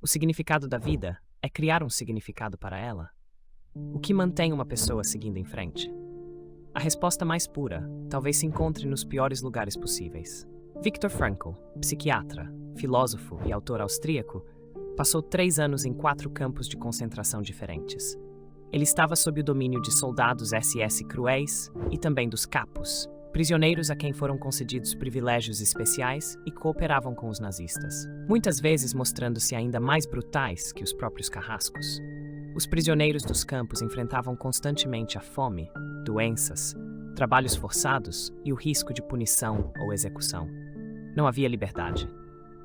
O significado da vida é criar um significado para ela. O que mantém uma pessoa seguindo em frente? A resposta mais pura talvez se encontre nos piores lugares possíveis. Viktor Frankl, psiquiatra, filósofo e autor austríaco, passou 3 anos em 4 campos de concentração diferentes. Ele estava sob o domínio de soldados SS cruéis e também dos capos, prisioneiros a quem foram concedidos privilégios especiais e cooperavam com os nazistas, muitas vezes mostrando-se ainda mais brutais que os próprios carrascos. Os prisioneiros dos campos enfrentavam constantemente a fome, doenças, trabalhos forçados e o risco de punição ou execução. Não havia liberdade.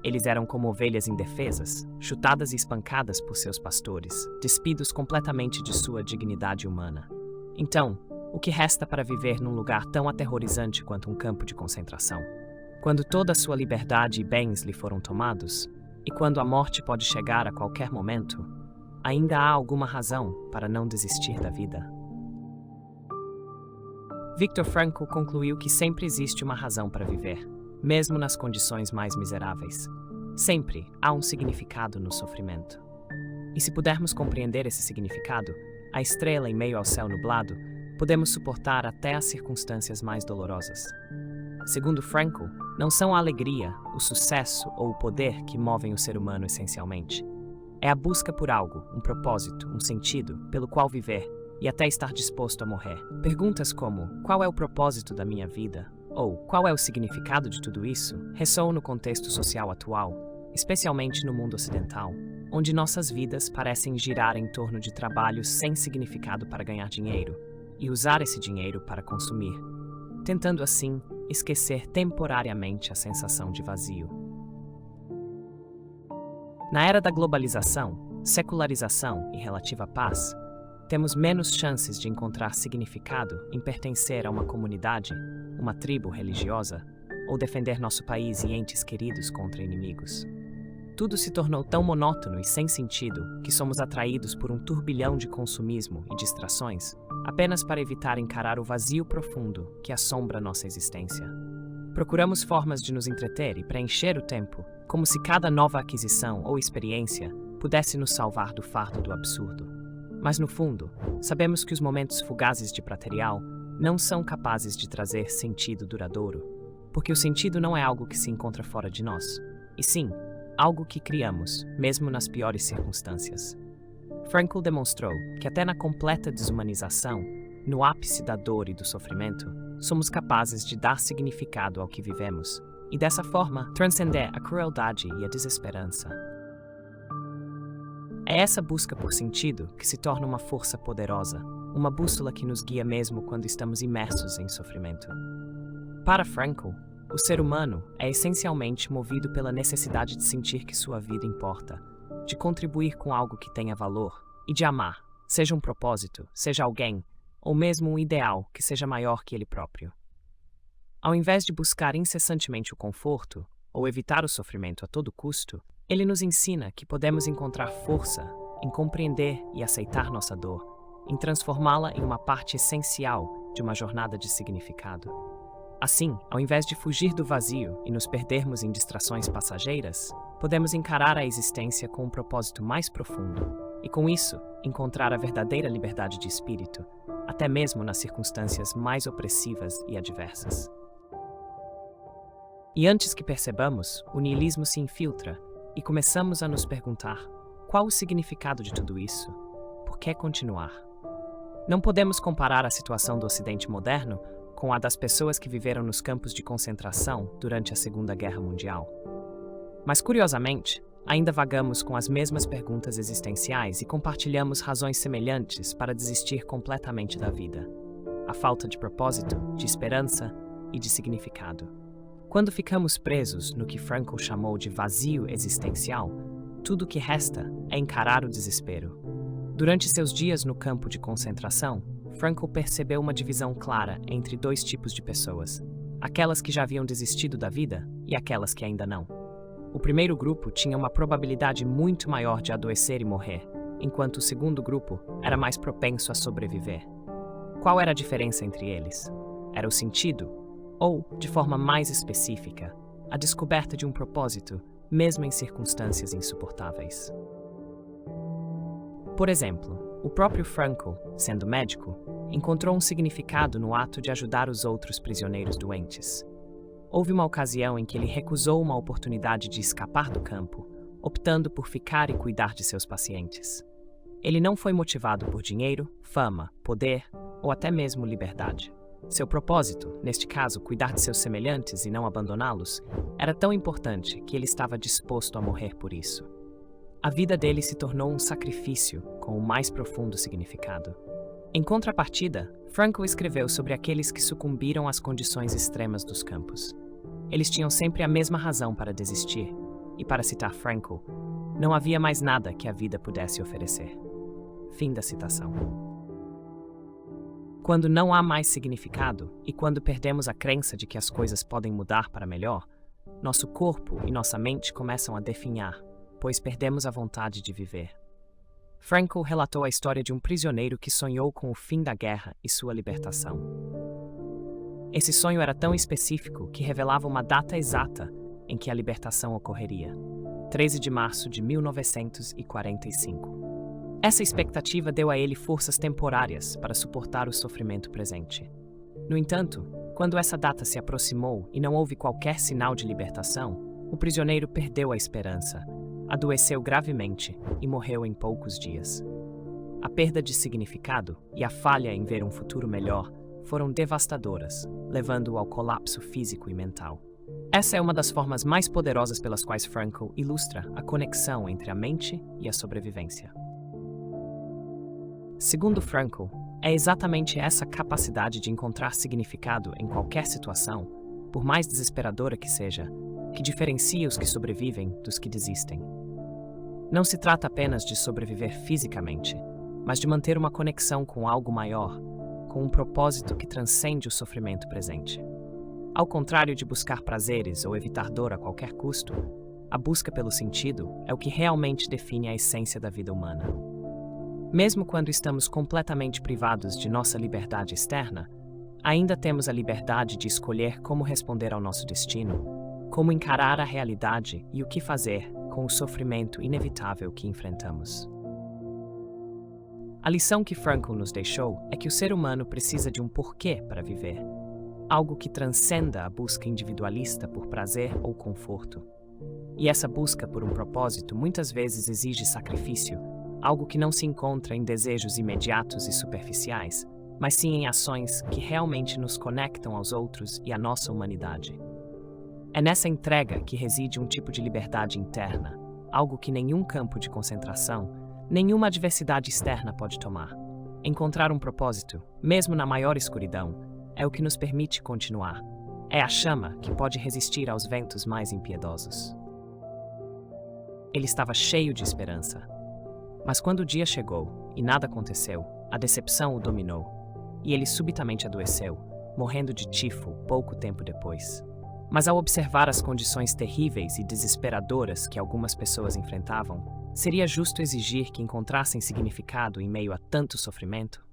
Eles eram como ovelhas indefesas, chutadas e espancadas por seus pastores, despidos completamente de sua dignidade humana. Então, o que resta para viver num lugar tão aterrorizante quanto um campo de concentração? Quando toda a sua liberdade e bens lhe foram tomados, e quando a morte pode chegar a qualquer momento, ainda há alguma razão para não desistir da vida? Viktor Frankl concluiu que sempre existe uma razão para viver, mesmo nas condições mais miseráveis. Sempre há um significado no sofrimento. E se pudermos compreender esse significado, a estrela em meio ao céu nublado, podemos suportar até as circunstâncias mais dolorosas. Segundo Frankl, não são a alegria, o sucesso ou o poder que movem o ser humano essencialmente. É a busca por algo, um propósito, um sentido, pelo qual viver e até estar disposto a morrer. Perguntas como: qual é o propósito da minha vida? Ou qual é o significado de tudo isso? Ressoam no contexto social atual, especialmente no mundo ocidental, onde nossas vidas parecem girar em torno de trabalhos sem significado para ganhar dinheiro e usar esse dinheiro para consumir, tentando assim esquecer temporariamente a sensação de vazio. Na era da globalização, secularização e relativa paz, temos menos chances de encontrar significado em pertencer a uma comunidade, uma tribo religiosa, ou defender nosso país e entes queridos contra inimigos. Tudo se tornou tão monótono e sem sentido que somos atraídos por um turbilhão de consumismo e distrações, apenas para evitar encarar o vazio profundo que assombra nossa existência. Procuramos formas de nos entreter e preencher o tempo, como se cada nova aquisição ou experiência pudesse nos salvar do fardo do absurdo. Mas no fundo, sabemos que os momentos fugazes de praterial não são capazes de trazer sentido duradouro, porque o sentido não é algo que se encontra fora de nós, e sim, algo que criamos, mesmo nas piores circunstâncias. Frankl demonstrou que até na completa desumanização, no ápice da dor e do sofrimento, somos capazes de dar significado ao que vivemos, e dessa forma transcender a crueldade e a desesperança. É essa busca por sentido que se torna uma força poderosa, uma bússola que nos guia mesmo quando estamos imersos em sofrimento. Para Frankl, o ser humano é essencialmente movido pela necessidade de sentir que sua vida importa, de contribuir com algo que tenha valor e de amar, seja um propósito, seja alguém, ou mesmo um ideal que seja maior que ele próprio. Ao invés de buscar incessantemente o conforto ou evitar o sofrimento a todo custo, ele nos ensina que podemos encontrar força em compreender e aceitar nossa dor, em transformá-la em uma parte essencial de uma jornada de significado. Assim, ao invés de fugir do vazio e nos perdermos em distrações passageiras, podemos encarar a existência com um propósito mais profundo e, com isso, encontrar a verdadeira liberdade de espírito, até mesmo nas circunstâncias mais opressivas e adversas. E antes que percebamos, o niilismo se infiltra e começamos a nos perguntar: qual o significado de tudo isso? Por que continuar? Não podemos comparar a situação do Ocidente moderno com a das pessoas que viveram nos campos de concentração durante a Segunda Guerra Mundial. Mas, curiosamente, ainda vagamos com as mesmas perguntas existenciais e compartilhamos razões semelhantes para desistir completamente da vida: a falta de propósito, de esperança e de significado. Quando ficamos presos no que Frankl chamou de vazio existencial, tudo o que resta é encarar o desespero. Durante seus dias no campo de concentração, Frankl percebeu uma divisão clara entre 2 tipos de pessoas: aquelas que já haviam desistido da vida e aquelas que ainda não. O primeiro grupo tinha uma probabilidade muito maior de adoecer e morrer, enquanto o segundo grupo era mais propenso a sobreviver. Qual era a diferença entre eles? Era o sentido, ou, de forma mais específica, a descoberta de um propósito mesmo em circunstâncias insuportáveis. Por exemplo, o próprio Frankl, sendo médico, encontrou um significado no ato de ajudar os outros prisioneiros doentes. Houve uma ocasião em que ele recusou uma oportunidade de escapar do campo, optando por ficar e cuidar de seus pacientes. Ele não foi motivado por dinheiro, fama, poder ou até mesmo liberdade. Seu propósito, neste caso cuidar de seus semelhantes e não abandoná-los, era tão importante que ele estava disposto a morrer por isso. A vida dele se tornou um sacrifício com o mais profundo significado. Em contrapartida, Frankl escreveu sobre aqueles que sucumbiram às condições extremas dos campos. Eles tinham sempre a mesma razão para desistir, e para citar Frankl, não havia mais nada que a vida pudesse oferecer. Fim da citação. Quando não há mais significado e quando perdemos a crença de que as coisas podem mudar para melhor, nosso corpo e nossa mente começam a definhar, pois perdemos a vontade de viver. Frankl relatou a história de um prisioneiro que sonhou com o fim da guerra e sua libertação. Esse sonho era tão específico que revelava uma data exata em que a libertação ocorreria: 13 de março de 1945. Essa expectativa deu a ele forças temporárias para suportar o sofrimento presente. No entanto, quando essa data se aproximou e não houve qualquer sinal de libertação, o prisioneiro perdeu a esperança, adoeceu gravemente e morreu em poucos dias. A perda de significado e a falha em ver um futuro melhor foram devastadoras, levando-o ao colapso físico e mental. Essa é uma das formas mais poderosas pelas quais Frankl ilustra a conexão entre a mente e a sobrevivência. Segundo Frankl, é exatamente essa capacidade de encontrar significado em qualquer situação, por mais desesperadora que seja, que diferencia os que sobrevivem dos que desistem. Não se trata apenas de sobreviver fisicamente, mas de manter uma conexão com algo maior, com um propósito que transcende o sofrimento presente. Ao contrário de buscar prazeres ou evitar dor a qualquer custo, a busca pelo sentido é o que realmente define a essência da vida humana. Mesmo quando estamos completamente privados de nossa liberdade externa, ainda temos a liberdade de escolher como responder ao nosso destino, como encarar a realidade e o que fazer com o sofrimento inevitável que enfrentamos. A lição que Frankl nos deixou é que o ser humano precisa de um porquê para viver, algo que transcenda a busca individualista por prazer ou conforto. E essa busca por um propósito muitas vezes exige sacrifício, algo que não se encontra em desejos imediatos e superficiais, mas sim em ações que realmente nos conectam aos outros e à nossa humanidade. É nessa entrega que reside um tipo de liberdade interna, algo que nenhum campo de concentração, nenhuma adversidade externa pode tomar. Encontrar um propósito, mesmo na maior escuridão, é o que nos permite continuar. É a chama que pode resistir aos ventos mais impiedosos. Ele estava cheio de esperança. Mas quando o dia chegou e nada aconteceu, a decepção o dominou, e ele subitamente adoeceu, morrendo de tifo pouco tempo depois. Mas ao observar as condições terríveis e desesperadoras que algumas pessoas enfrentavam, seria justo exigir que encontrassem significado em meio a tanto sofrimento?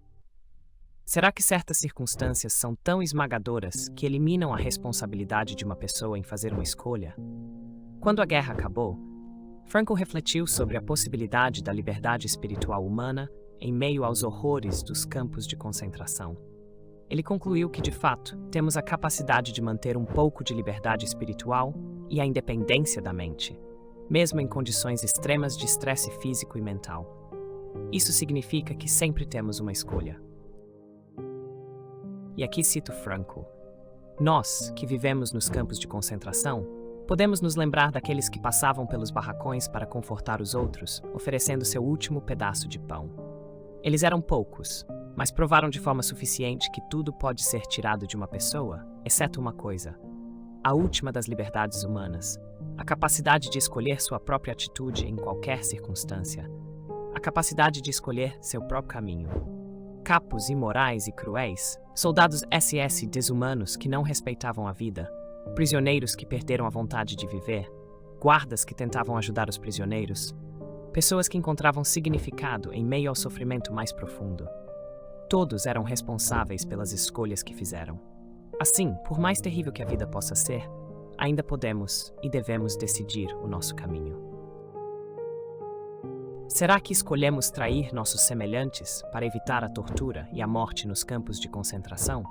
Será que certas circunstâncias são tão esmagadoras que eliminam a responsabilidade de uma pessoa em fazer uma escolha? Quando a guerra acabou, Frankl refletiu sobre a possibilidade da liberdade espiritual humana em meio aos horrores dos campos de concentração. Ele concluiu que, de fato, temos a capacidade de manter um pouco de liberdade espiritual e a independência da mente, mesmo em condições extremas de estresse físico e mental. Isso significa que sempre temos uma escolha. E aqui cito Frankl: nós, que vivemos nos campos de concentração, podemos nos lembrar daqueles que passavam pelos barracões para confortar os outros, oferecendo seu último pedaço de pão. Eles eram poucos, mas provaram de forma suficiente que tudo pode ser tirado de uma pessoa, exceto uma coisa: a última das liberdades humanas, a capacidade de escolher sua própria atitude em qualquer circunstância, a capacidade de escolher seu próprio caminho. Capos imorais e cruéis, soldados SS desumanos que não respeitavam a vida, prisioneiros que perderam a vontade de viver, guardas que tentavam ajudar os prisioneiros, pessoas que encontravam significado em meio ao sofrimento mais profundo. Todos eram responsáveis pelas escolhas que fizeram. Assim, por mais terrível que a vida possa ser, ainda podemos e devemos decidir o nosso caminho. Será que escolhemos trair nossos semelhantes para evitar a tortura e a morte nos campos de concentração?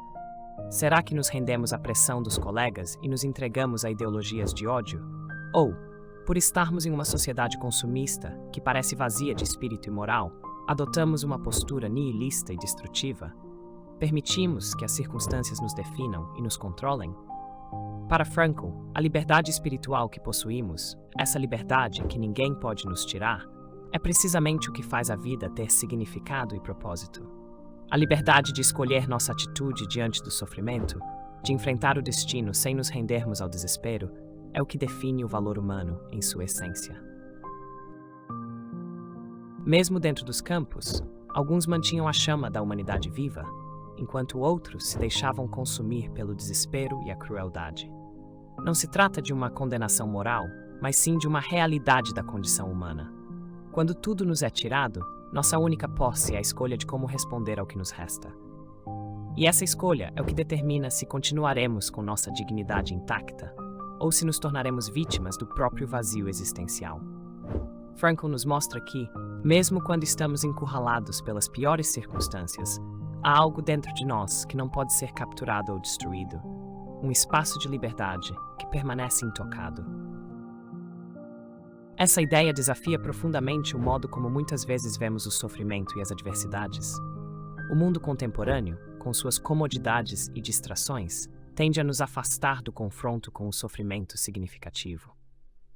Será que nos rendemos à pressão dos colegas e nos entregamos a ideologias de ódio? Ou, por estarmos em uma sociedade consumista que parece vazia de espírito e moral, adotamos uma postura nihilista e destrutiva? Permitimos que as circunstâncias nos definam e nos controlem? Para Frankl, a liberdade espiritual que possuímos, essa liberdade que ninguém pode nos tirar, é precisamente o que faz a vida ter significado e propósito. A liberdade de escolher nossa atitude diante do sofrimento, de enfrentar o destino sem nos rendermos ao desespero, é o que define o valor humano em sua essência. Mesmo dentro dos campos, alguns mantinham a chama da humanidade viva, enquanto outros se deixavam consumir pelo desespero e a crueldade. Não se trata de uma condenação moral, mas sim de uma realidade da condição humana. Quando tudo nos é tirado, nossa única posse é a escolha de como responder ao que nos resta. E essa escolha é o que determina se continuaremos com nossa dignidade intacta ou se nos tornaremos vítimas do próprio vazio existencial. Frankl nos mostra que, mesmo quando estamos encurralados pelas piores circunstâncias, há algo dentro de nós que não pode ser capturado ou destruído, um espaço de liberdade que permanece intocado. Essa ideia desafia profundamente o modo como muitas vezes vemos o sofrimento e as adversidades. O mundo contemporâneo, com suas comodidades e distrações, tende a nos afastar do confronto com o sofrimento significativo.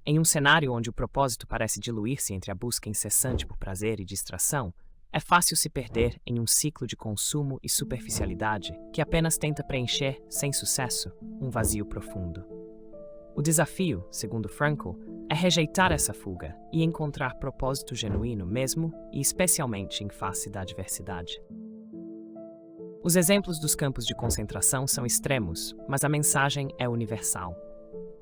Em um cenário onde o propósito parece diluir-se entre a busca incessante por prazer e distração, é fácil se perder em um ciclo de consumo e superficialidade que apenas tenta preencher, sem sucesso, um vazio profundo. O desafio, segundo Frankl, é rejeitar essa fuga e encontrar propósito genuíno mesmo e especialmente em face da adversidade. Os exemplos dos campos de concentração são extremos, mas a mensagem é universal.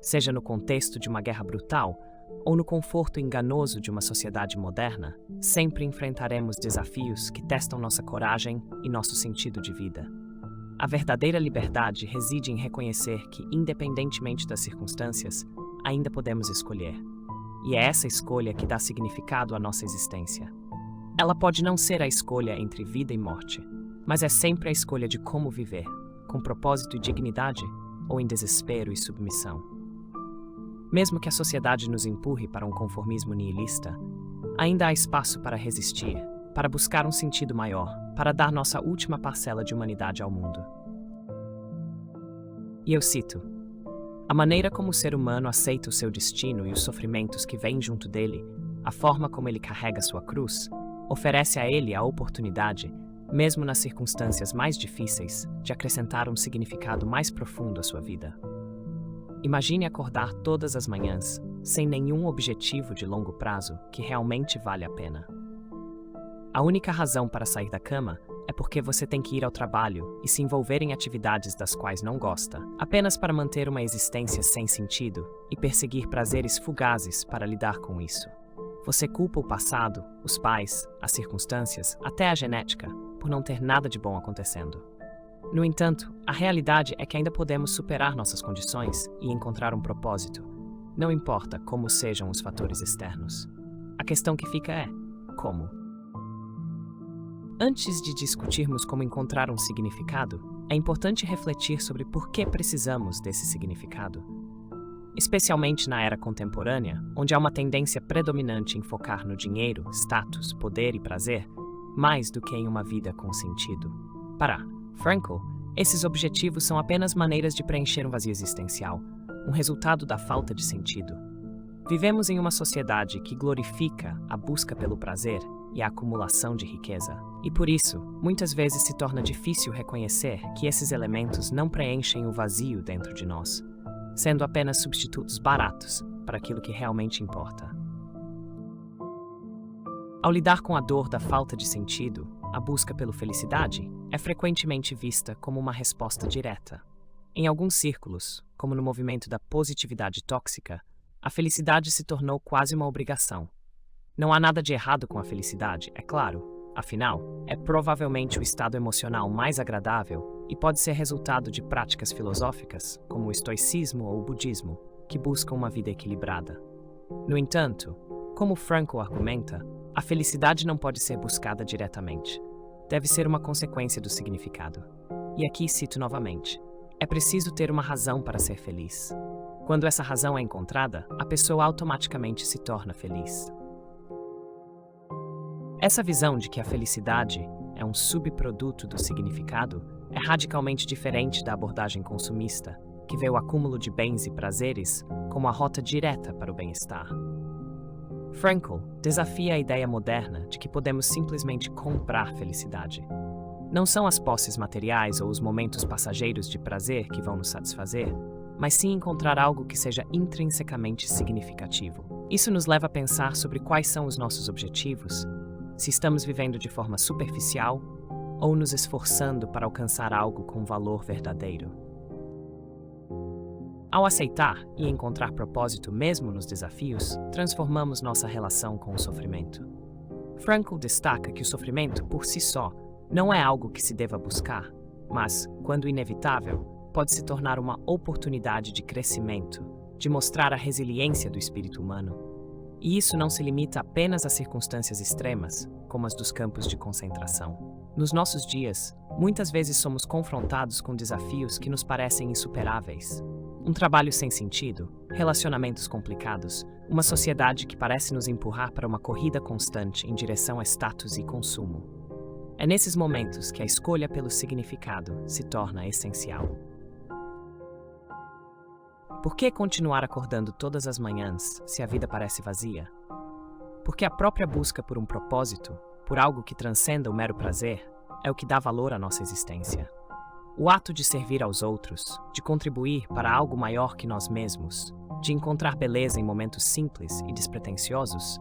Seja no contexto de uma guerra brutal ou no conforto enganoso de uma sociedade moderna, sempre enfrentaremos desafios que testam nossa coragem e nosso sentido de vida. A verdadeira liberdade reside em reconhecer que, independentemente das circunstâncias, ainda podemos escolher. E é essa escolha que dá significado à nossa existência. Ela pode não ser a escolha entre vida e morte, mas é sempre a escolha de como viver, com propósito e dignidade, ou em desespero e submissão. Mesmo que a sociedade nos empurre para um conformismo nihilista, ainda há espaço para resistir, para buscar um sentido maior, para dar nossa última parcela de humanidade ao mundo. E eu cito: a maneira como o ser humano aceita o seu destino e os sofrimentos que vêm junto dele, a forma como ele carrega sua cruz, oferece a ele a oportunidade, mesmo nas circunstâncias mais difíceis, de acrescentar um significado mais profundo à sua vida. Imagine acordar todas as manhãs, sem nenhum objetivo de longo prazo que realmente vale a pena. A única razão para sair da cama é porque você tem que ir ao trabalho e se envolver em atividades das quais não gosta, apenas para manter uma existência sem sentido e perseguir prazeres fugazes para lidar com isso. Você culpa o passado, os pais, as circunstâncias, até a genética, por não ter nada de bom acontecendo. No entanto, a realidade é que ainda podemos superar nossas condições e encontrar um propósito. Não importa como sejam os fatores externos. A questão que fica é: como? Antes de discutirmos como encontrar um significado, é importante refletir sobre por que precisamos desse significado. Especialmente na era contemporânea, onde há uma tendência predominante em focar no dinheiro, status, poder e prazer, mais do que em uma vida com sentido. Para Frankl, esses objetivos são apenas maneiras de preencher um vazio existencial, um resultado da falta de sentido. Vivemos em uma sociedade que glorifica a busca pelo prazer e a acumulação de riqueza, e por isso, muitas vezes se torna difícil reconhecer que esses elementos não preenchem o vazio dentro de nós, sendo apenas substitutos baratos para aquilo que realmente importa. Ao lidar com a dor da falta de sentido, a busca pela felicidade é frequentemente vista como uma resposta direta. Em alguns círculos, como no movimento da positividade tóxica, a felicidade se tornou quase uma obrigação. Não há nada de errado com a felicidade, é claro, afinal, é provavelmente o estado emocional mais agradável e pode ser resultado de práticas filosóficas, como o estoicismo ou o budismo, que buscam uma vida equilibrada. No entanto, como Frankl argumenta, a felicidade não pode ser buscada diretamente. Deve ser uma consequência do significado. E aqui cito novamente: é preciso ter uma razão para ser feliz. Quando essa razão é encontrada, a pessoa automaticamente se torna feliz. Essa visão de que a felicidade é um subproduto do significado é radicalmente diferente da abordagem consumista, que vê o acúmulo de bens e prazeres como a rota direta para o bem-estar. Frankl desafia a ideia moderna de que podemos simplesmente comprar felicidade. Não são as posses materiais ou os momentos passageiros de prazer que vão nos satisfazer, mas sim encontrar algo que seja intrinsecamente significativo. Isso nos leva a pensar sobre quais são os nossos objetivos, se estamos vivendo de forma superficial ou nos esforçando para alcançar algo com valor verdadeiro. Ao aceitar e encontrar propósito mesmo nos desafios, transformamos nossa relação com o sofrimento. Frankl destaca que o sofrimento, por si só, não é algo que se deva buscar, mas, quando inevitável, pode se tornar uma oportunidade de crescimento, de mostrar a resiliência do espírito humano. E isso não se limita apenas a circunstâncias extremas, como as dos campos de concentração. Nos nossos dias, muitas vezes somos confrontados com desafios que nos parecem insuperáveis. Um trabalho sem sentido, relacionamentos complicados, uma sociedade que parece nos empurrar para uma corrida constante em direção a status e consumo. É nesses momentos que a escolha pelo significado se torna essencial. Por que continuar acordando todas as manhãs se a vida parece vazia? Porque a própria busca por um propósito, por algo que transcenda o mero prazer, é o que dá valor à nossa existência. O ato de servir aos outros, de contribuir para algo maior que nós mesmos, de encontrar beleza em momentos simples e despretensiosos,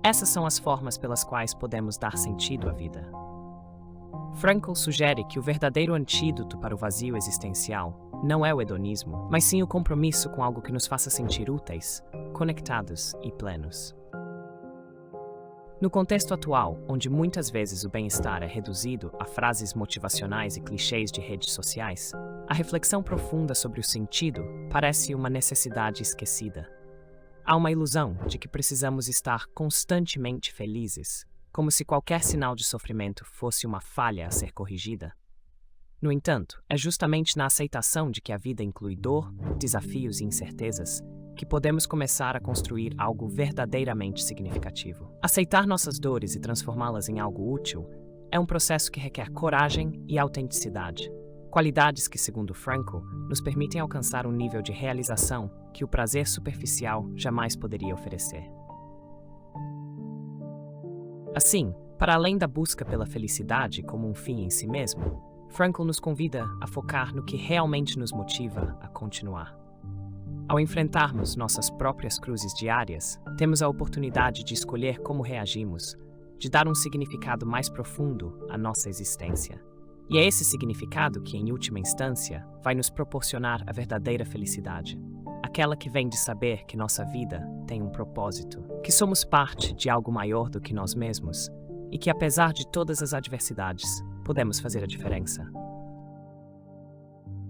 essas são as formas pelas quais podemos dar sentido à vida. Frankl sugere que o verdadeiro antídoto para o vazio existencial não é o hedonismo, mas sim o compromisso com algo que nos faça sentir úteis, conectados e plenos. No contexto atual, onde muitas vezes o bem-estar é reduzido a frases motivacionais e clichês de redes sociais, a reflexão profunda sobre o sentido parece uma necessidade esquecida. Há uma ilusão de que precisamos estar constantemente felizes, como se qualquer sinal de sofrimento fosse uma falha a ser corrigida. No entanto, é justamente na aceitação de que a vida inclui dor, desafios e incertezas que podemos começar a construir algo verdadeiramente significativo. Aceitar nossas dores e transformá-las em algo útil é um processo que requer coragem e autenticidade, qualidades que, segundo Frankl, nos permitem alcançar um nível de realização que o prazer superficial jamais poderia oferecer. Assim, para além da busca pela felicidade como um fim em si mesmo, Frankl nos convida a focar no que realmente nos motiva a continuar. Ao enfrentarmos nossas próprias cruzes diárias, temos a oportunidade de escolher como reagimos, de dar um significado mais profundo à nossa existência. E é esse significado que, em última instância, vai nos proporcionar a verdadeira felicidade. Aquela que vem de saber que nossa vida tem um propósito, que somos parte de algo maior do que nós mesmos e que, apesar de todas as adversidades, podemos fazer a diferença.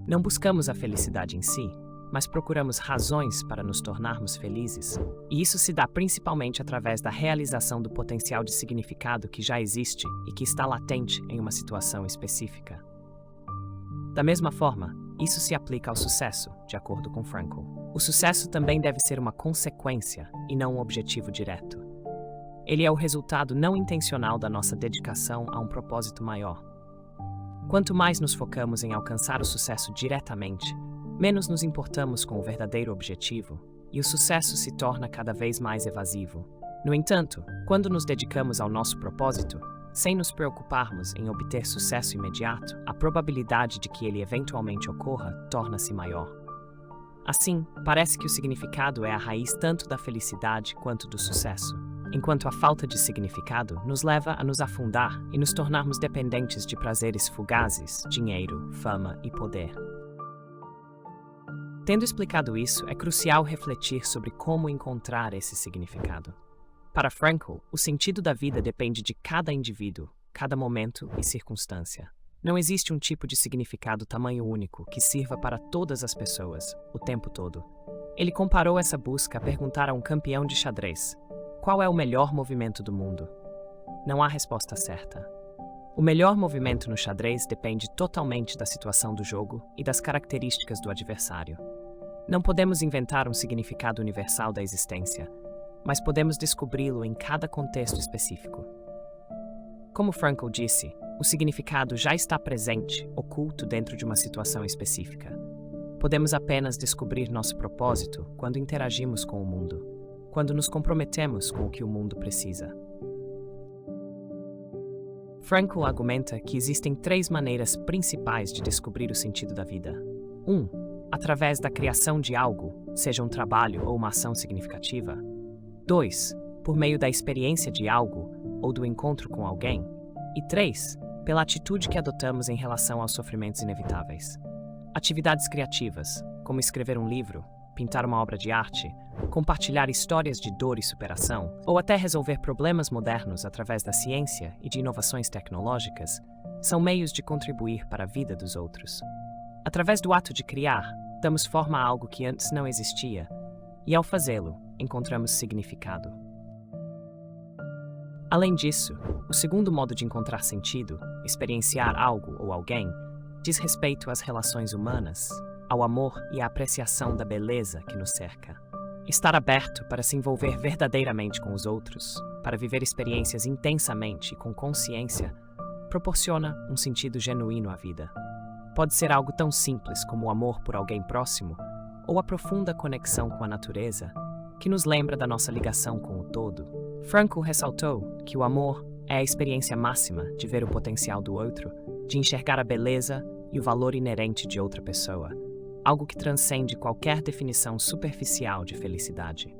Não buscamos a felicidade em si, mas procuramos razões para nos tornarmos felizes, e isso se dá principalmente através da realização do potencial de significado que já existe e que está latente em uma situação específica. Da mesma forma, isso se aplica ao sucesso, de acordo com Frankl. O sucesso também deve ser uma consequência e não um objetivo direto. Ele é o resultado não intencional da nossa dedicação a um propósito maior. Quanto mais nos focamos em alcançar o sucesso diretamente, menos nos importamos com o verdadeiro objetivo, e o sucesso se torna cada vez mais evasivo. No entanto, quando nos dedicamos ao nosso propósito, sem nos preocuparmos em obter sucesso imediato, a probabilidade de que ele eventualmente ocorra torna-se maior. Assim, parece que o significado é a raiz tanto da felicidade quanto do sucesso, enquanto a falta de significado nos leva a nos afundar e nos tornarmos dependentes de prazeres fugazes, dinheiro, fama e poder. Tendo explicado isso, é crucial refletir sobre como encontrar esse significado. Para Frankl, o sentido da vida depende de cada indivíduo, cada momento e circunstância. Não existe um tipo de significado tamanho único que sirva para todas as pessoas, o tempo todo. Ele comparou essa busca a perguntar a um campeão de xadrez: qual é o melhor movimento do mundo? Não há resposta certa. O melhor movimento no xadrez depende totalmente da situação do jogo e das características do adversário. Não podemos inventar um significado universal da existência, mas podemos descobri-lo em cada contexto específico. Como Frankl disse, o significado já está presente, oculto dentro de uma situação específica. Podemos apenas descobrir nosso propósito quando interagimos com o mundo, quando nos comprometemos com o que o mundo precisa. Frankl argumenta que existem 3 maneiras principais de descobrir o sentido da vida. 1. Através da criação de algo, seja um trabalho ou uma ação significativa. 2. Por meio da experiência de algo ou do encontro com alguém. E 3. Pela atitude que adotamos em relação aos sofrimentos inevitáveis. Atividades criativas, como escrever um livro, pintar uma obra de arte, compartilhar histórias de dor e superação, ou até resolver problemas modernos através da ciência e de inovações tecnológicas, são meios de contribuir para a vida dos outros. Através do ato de criar, damos forma a algo que antes não existia, e ao fazê-lo, encontramos significado. Além disso, o segundo modo de encontrar sentido, experienciar algo ou alguém, diz respeito às relações humanas, ao amor e à apreciação da beleza que nos cerca. Estar aberto para se envolver verdadeiramente com os outros, para viver experiências intensamente e com consciência, proporciona um sentido genuíno à vida. Pode ser algo tão simples como o amor por alguém próximo, ou a profunda conexão com a natureza, que nos lembra da nossa ligação com o todo. Frankl ressaltou que o amor é a experiência máxima de ver o potencial do outro, de enxergar a beleza e o valor inerente de outra pessoa, algo que transcende qualquer definição superficial de felicidade.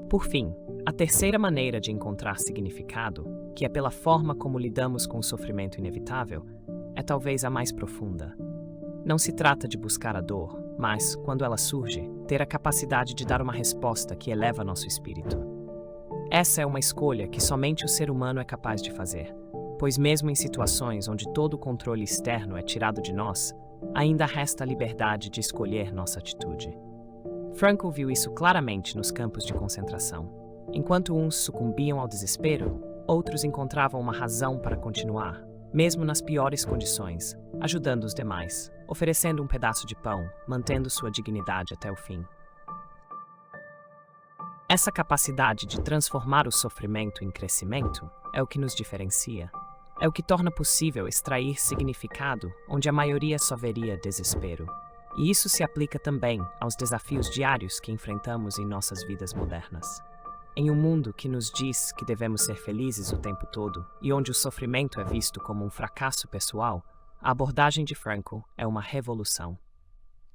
Por fim, a terceira maneira de encontrar significado, que é pela forma como lidamos com o sofrimento inevitável, é talvez a mais profunda. Não se trata de buscar a dor, mas, quando ela surge, ter a capacidade de dar uma resposta que eleva nosso espírito. Essa é uma escolha que somente o ser humano é capaz de fazer, pois mesmo em situações onde todo o controle externo é tirado de nós, ainda resta a liberdade de escolher nossa atitude. Frankl viu isso claramente nos campos de concentração. Enquanto uns sucumbiam ao desespero, outros encontravam uma razão para continuar, mesmo nas piores condições, ajudando os demais, oferecendo um pedaço de pão, mantendo sua dignidade até o fim. Essa capacidade de transformar o sofrimento em crescimento é o que nos diferencia. É o que torna possível extrair significado onde a maioria só veria desespero. E isso se aplica também aos desafios diários que enfrentamos em nossas vidas modernas. Em um mundo que nos diz que devemos ser felizes o tempo todo e onde o sofrimento é visto como um fracasso pessoal, a abordagem de Frankl é uma revolução.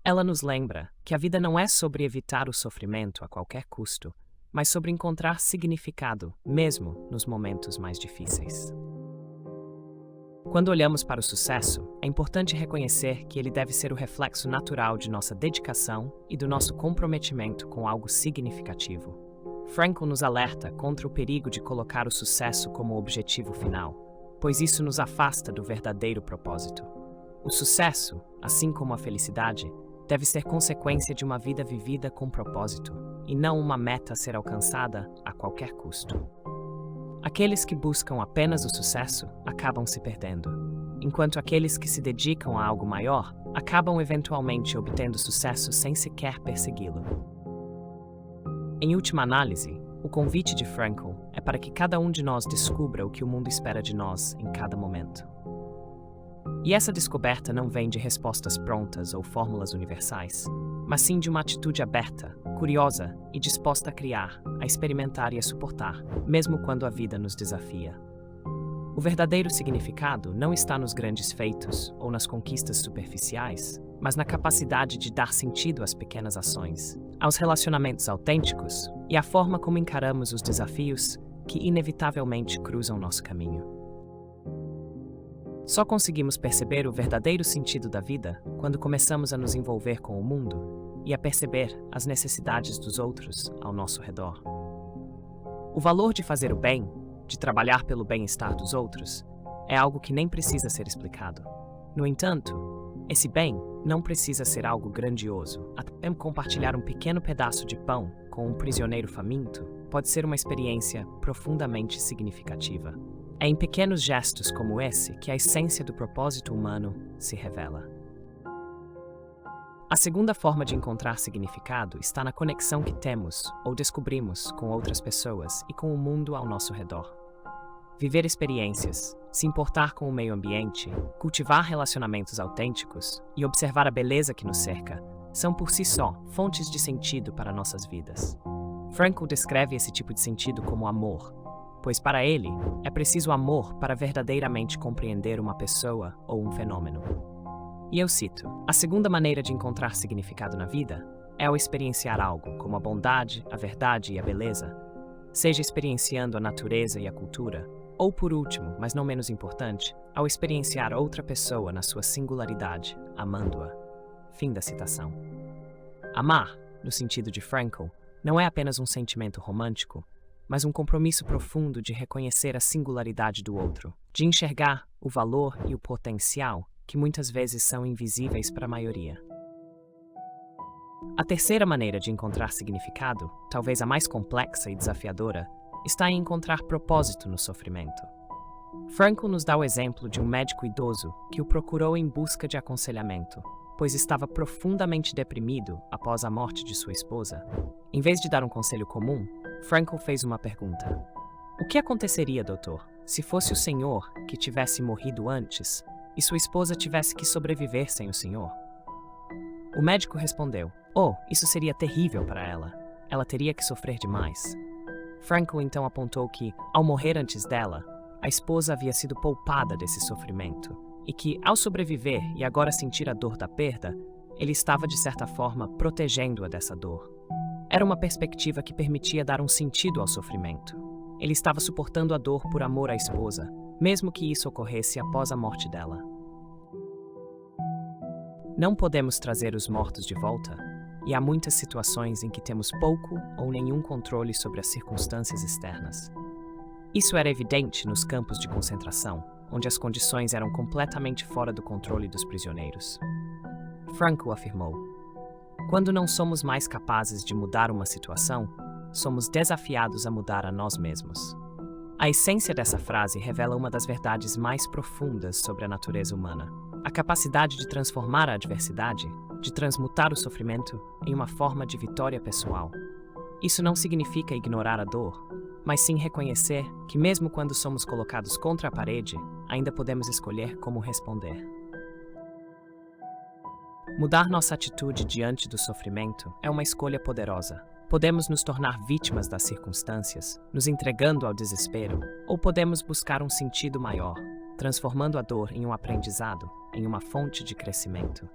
Ela nos lembra que a vida não é sobre evitar o sofrimento a qualquer custo, mas sobre encontrar significado, mesmo nos momentos mais difíceis. Quando olhamos para o sucesso, é importante reconhecer que ele deve ser o reflexo natural de nossa dedicação e do nosso comprometimento com algo significativo. Frankl nos alerta contra o perigo de colocar o sucesso como objetivo final, pois isso nos afasta do verdadeiro propósito. O sucesso, assim como a felicidade, deve ser consequência de uma vida vivida com propósito, e não uma meta a ser alcançada a qualquer custo. Aqueles que buscam apenas o sucesso acabam se perdendo, enquanto aqueles que se dedicam a algo maior acabam eventualmente obtendo sucesso sem sequer persegui-lo. Em última análise, o convite de Frankl é para que cada um de nós descubra o que o mundo espera de nós em cada momento. E essa descoberta não vem de respostas prontas ou fórmulas universais, mas sim de uma atitude aberta, curiosa e disposta a criar, a experimentar e a suportar, mesmo quando a vida nos desafia. O verdadeiro significado não está nos grandes feitos ou nas conquistas superficiais, mas na capacidade de dar sentido às pequenas ações, aos relacionamentos autênticos e à forma como encaramos os desafios que inevitavelmente cruzam nosso caminho. Só conseguimos perceber o verdadeiro sentido da vida quando começamos a nos envolver com o mundo e a perceber as necessidades dos outros ao nosso redor. O valor de fazer o bem, de trabalhar pelo bem-estar dos outros, é algo que nem precisa ser explicado. No entanto, esse bem não precisa ser algo grandioso. Até compartilhar um pequeno pedaço de pão com um prisioneiro faminto pode ser uma experiência profundamente significativa. É em pequenos gestos como esse que a essência do propósito humano se revela. A segunda forma de encontrar significado está na conexão que temos ou descobrimos com outras pessoas e com o mundo ao nosso redor. Viver experiências, se importar com o meio ambiente, cultivar relacionamentos autênticos e observar a beleza que nos cerca são por si só fontes de sentido para nossas vidas. Frankl descreve esse tipo de sentido como amor, pois para ele é preciso amor para verdadeiramente compreender uma pessoa ou um fenômeno. E eu cito: a segunda maneira de encontrar significado na vida é ao experienciar algo, como a bondade, a verdade e a beleza, seja experienciando a natureza e a cultura, ou por último, mas não menos importante, ao experienciar outra pessoa na sua singularidade, amando-a. Fim da citação. Amar, no sentido de Frankl, não é apenas um sentimento romântico, mas um compromisso profundo de reconhecer a singularidade do outro, de enxergar o valor e o potencial que muitas vezes são invisíveis para a maioria. A terceira maneira de encontrar significado, talvez a mais complexa e desafiadora, está em encontrar propósito no sofrimento. Frankl nos dá o exemplo de um médico idoso que o procurou em busca de aconselhamento, pois estava profundamente deprimido após a morte de sua esposa. Em vez de dar um conselho comum, Frankl fez uma pergunta: o que aconteceria, doutor, se fosse o senhor que tivesse morrido antes e sua esposa tivesse que sobreviver sem o senhor? O médico respondeu: oh, isso seria terrível para ela. Ela teria que sofrer demais. Frankl então apontou que, ao morrer antes dela, a esposa havia sido poupada desse sofrimento, e que, ao sobreviver e agora sentir a dor da perda, ele estava, de certa forma, protegendo-a dessa dor. Era uma perspectiva que permitia dar um sentido ao sofrimento. Ele estava suportando a dor por amor à esposa, mesmo que isso ocorresse após a morte dela. Não podemos trazer os mortos de volta, e há muitas situações em que temos pouco ou nenhum controle sobre as circunstâncias externas. Isso era evidente nos campos de concentração, onde as condições eram completamente fora do controle dos prisioneiros. Frankl afirmou: quando não somos mais capazes de mudar uma situação, somos desafiados a mudar a nós mesmos. A essência dessa frase revela uma das verdades mais profundas sobre a natureza humana: a capacidade de transformar a adversidade, de transmutar o sofrimento em uma forma de vitória pessoal. Isso não significa ignorar a dor, mas sim reconhecer que mesmo quando somos colocados contra a parede, ainda podemos escolher como responder. Mudar nossa atitude diante do sofrimento é uma escolha poderosa. Podemos nos tornar vítimas das circunstâncias, nos entregando ao desespero, ou podemos buscar um sentido maior, transformando a dor em um aprendizado, em uma fonte de crescimento.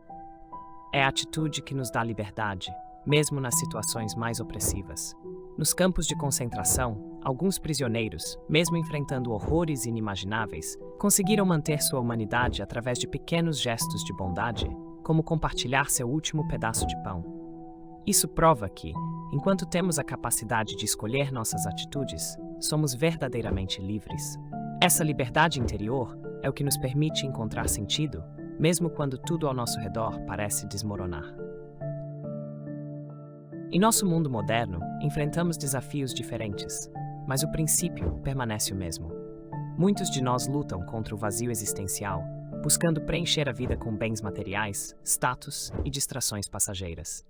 É a atitude que nos dá liberdade, mesmo nas situações mais opressivas. Nos campos de concentração, alguns prisioneiros, mesmo enfrentando horrores inimagináveis, conseguiram manter sua humanidade através de pequenos gestos de bondade, como compartilhar seu último pedaço de pão. Isso prova que, enquanto temos a capacidade de escolher nossas atitudes, somos verdadeiramente livres. Essa liberdade interior é o que nos permite encontrar sentido, mesmo quando tudo ao nosso redor parece desmoronar. Em nosso mundo moderno, enfrentamos desafios diferentes, mas o princípio permanece o mesmo. Muitos de nós lutam contra o vazio existencial, buscando preencher a vida com bens materiais, status e distrações passageiras.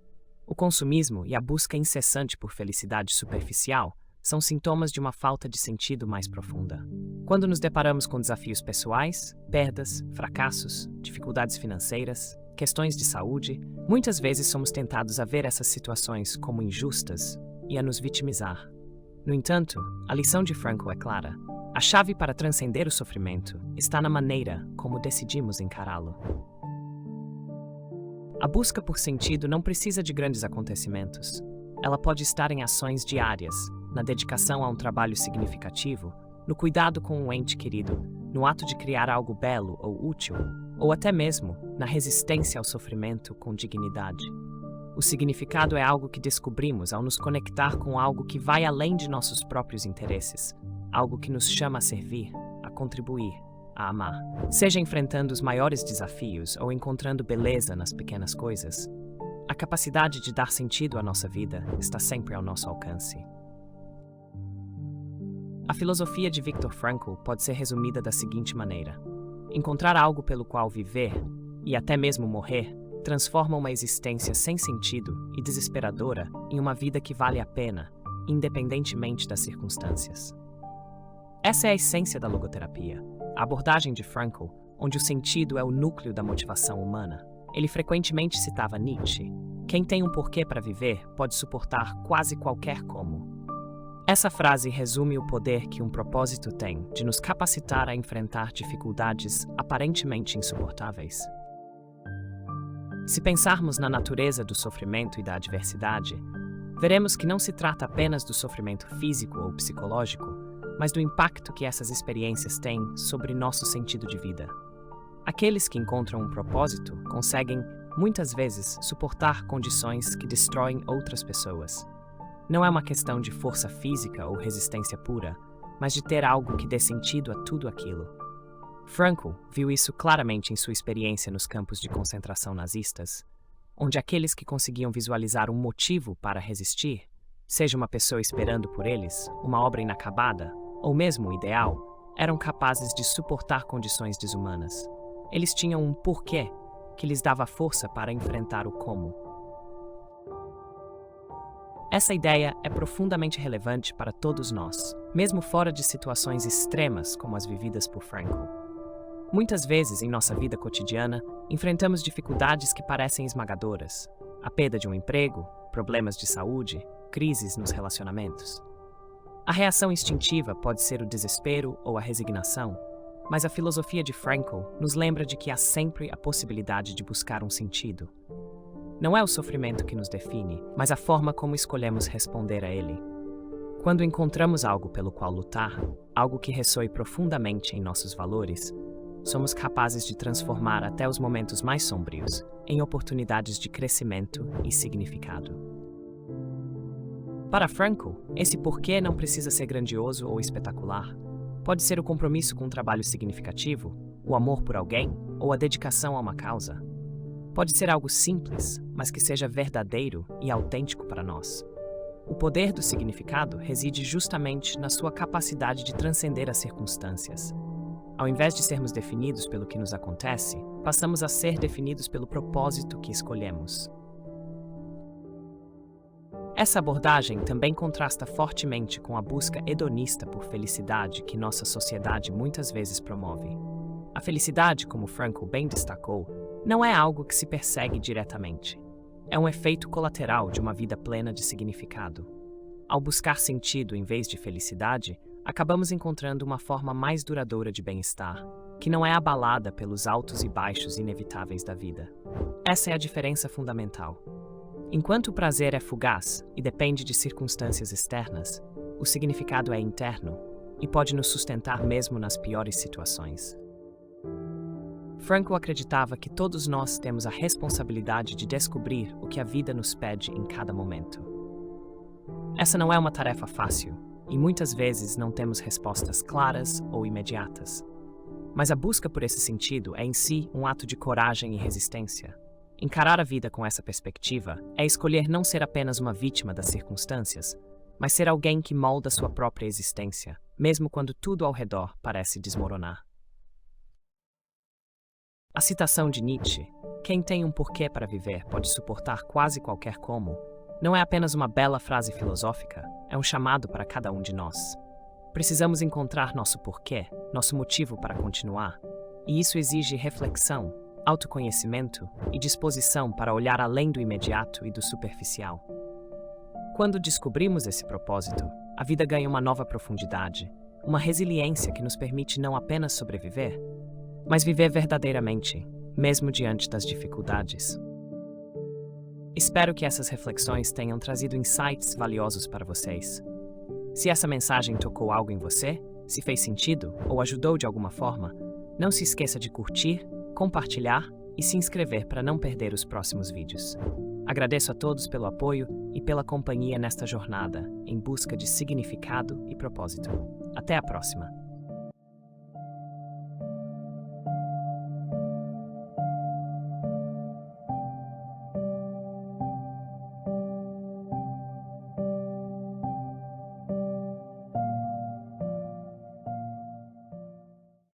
O consumismo e a busca incessante por felicidade superficial são sintomas de uma falta de sentido mais profunda. Quando nos deparamos com desafios pessoais, perdas, fracassos, dificuldades financeiras, questões de saúde, muitas vezes somos tentados a ver essas situações como injustas e a nos vitimizar. No entanto, a lição de Frankl é clara: a chave para transcender o sofrimento está na maneira como decidimos encará-lo. A busca por sentido não precisa de grandes acontecimentos. Ela pode estar em ações diárias, na dedicação a um trabalho significativo, no cuidado com um ente querido, no ato de criar algo belo ou útil, ou até mesmo na resistência ao sofrimento com dignidade. O significado é algo que descobrimos ao nos conectar com algo que vai além de nossos próprios interesses, algo que nos chama a servir, a contribuir, a amar. Seja enfrentando os maiores desafios ou encontrando beleza nas pequenas coisas, a capacidade de dar sentido à nossa vida está sempre ao nosso alcance. A filosofia de Viktor Frankl pode ser resumida da seguinte maneira: encontrar algo pelo qual viver, e até mesmo morrer, transforma uma existência sem sentido e desesperadora em uma vida que vale a pena, independentemente das circunstâncias. Essa é a essência da logoterapia, a abordagem de Frankl, onde o sentido é o núcleo da motivação humana. Ele frequentemente citava Nietzsche: quem tem um porquê para viver pode suportar quase qualquer como. Essa frase resume o poder que um propósito tem de nos capacitar a enfrentar dificuldades aparentemente insuportáveis. Se pensarmos na natureza do sofrimento e da adversidade, veremos que não se trata apenas do sofrimento físico ou psicológico, mas do impacto que essas experiências têm sobre nosso sentido de vida. Aqueles que encontram um propósito conseguem, muitas vezes, suportar condições que destroem outras pessoas. Não é uma questão de força física ou resistência pura, mas de ter algo que dê sentido a tudo aquilo. Frankl viu isso claramente em sua experiência nos campos de concentração nazistas, onde aqueles que conseguiam visualizar um motivo para resistir, seja uma pessoa esperando por eles, uma obra inacabada, ou mesmo o ideal, eram capazes de suportar condições desumanas. Eles tinham um porquê que lhes dava força para enfrentar o como. Essa ideia é profundamente relevante para todos nós, mesmo fora de situações extremas como as vividas por Frankl. Muitas vezes, em nossa vida cotidiana, enfrentamos dificuldades que parecem esmagadoras: a perda de um emprego, problemas de saúde, crises nos relacionamentos. A reação instintiva pode ser o desespero ou a resignação, mas a filosofia de Frankl nos lembra de que há sempre a possibilidade de buscar um sentido. Não é o sofrimento que nos define, mas a forma como escolhemos responder a ele. Quando encontramos algo pelo qual lutar, algo que ressoe profundamente em nossos valores, somos capazes de transformar até os momentos mais sombrios em oportunidades de crescimento e significado. Para Frankl, esse porquê não precisa ser grandioso ou espetacular. Pode ser o compromisso com um trabalho significativo, o amor por alguém ou a dedicação a uma causa. Pode ser algo simples, mas que seja verdadeiro e autêntico para nós. O poder do significado reside justamente na sua capacidade de transcender as circunstâncias. Ao invés de sermos definidos pelo que nos acontece, passamos a ser definidos pelo propósito que escolhemos. Essa abordagem também contrasta fortemente com a busca hedonista por felicidade que nossa sociedade muitas vezes promove. A felicidade, como Frankl bem destacou, não é algo que se persegue diretamente. É um efeito colateral de uma vida plena de significado. Ao buscar sentido em vez de felicidade, acabamos encontrando uma forma mais duradoura de bem-estar, que não é abalada pelos altos e baixos inevitáveis da vida. Essa é a diferença fundamental. Enquanto o prazer é fugaz e depende de circunstâncias externas, o significado é interno e pode nos sustentar mesmo nas piores situações. Frankl acreditava que todos nós temos a responsabilidade de descobrir o que a vida nos pede em cada momento. Essa não é uma tarefa fácil, e muitas vezes não temos respostas claras ou imediatas. Mas a busca por esse sentido é em si um ato de coragem e resistência. Encarar a vida com essa perspectiva é escolher não ser apenas uma vítima das circunstâncias, mas ser alguém que molda sua própria existência, mesmo quando tudo ao redor parece desmoronar. A citação de Nietzsche, "Quem tem um porquê para viver pode suportar quase qualquer como", não é apenas uma bela frase filosófica, é um chamado para cada um de nós. Precisamos encontrar nosso porquê, nosso motivo para continuar, e isso exige reflexão, autoconhecimento e disposição para olhar além do imediato e do superficial. Quando descobrimos esse propósito, a vida ganha uma nova profundidade, uma resiliência que nos permite não apenas sobreviver, mas viver verdadeiramente, mesmo diante das dificuldades. Espero que essas reflexões tenham trazido insights valiosos para vocês. Se essa mensagem tocou algo em você, se fez sentido ou ajudou de alguma forma, não se esqueça de curtir, compartilhar e se inscrever para não perder os próximos vídeos. Agradeço a todos pelo apoio e pela companhia nesta jornada em busca de significado e propósito. Até a próxima!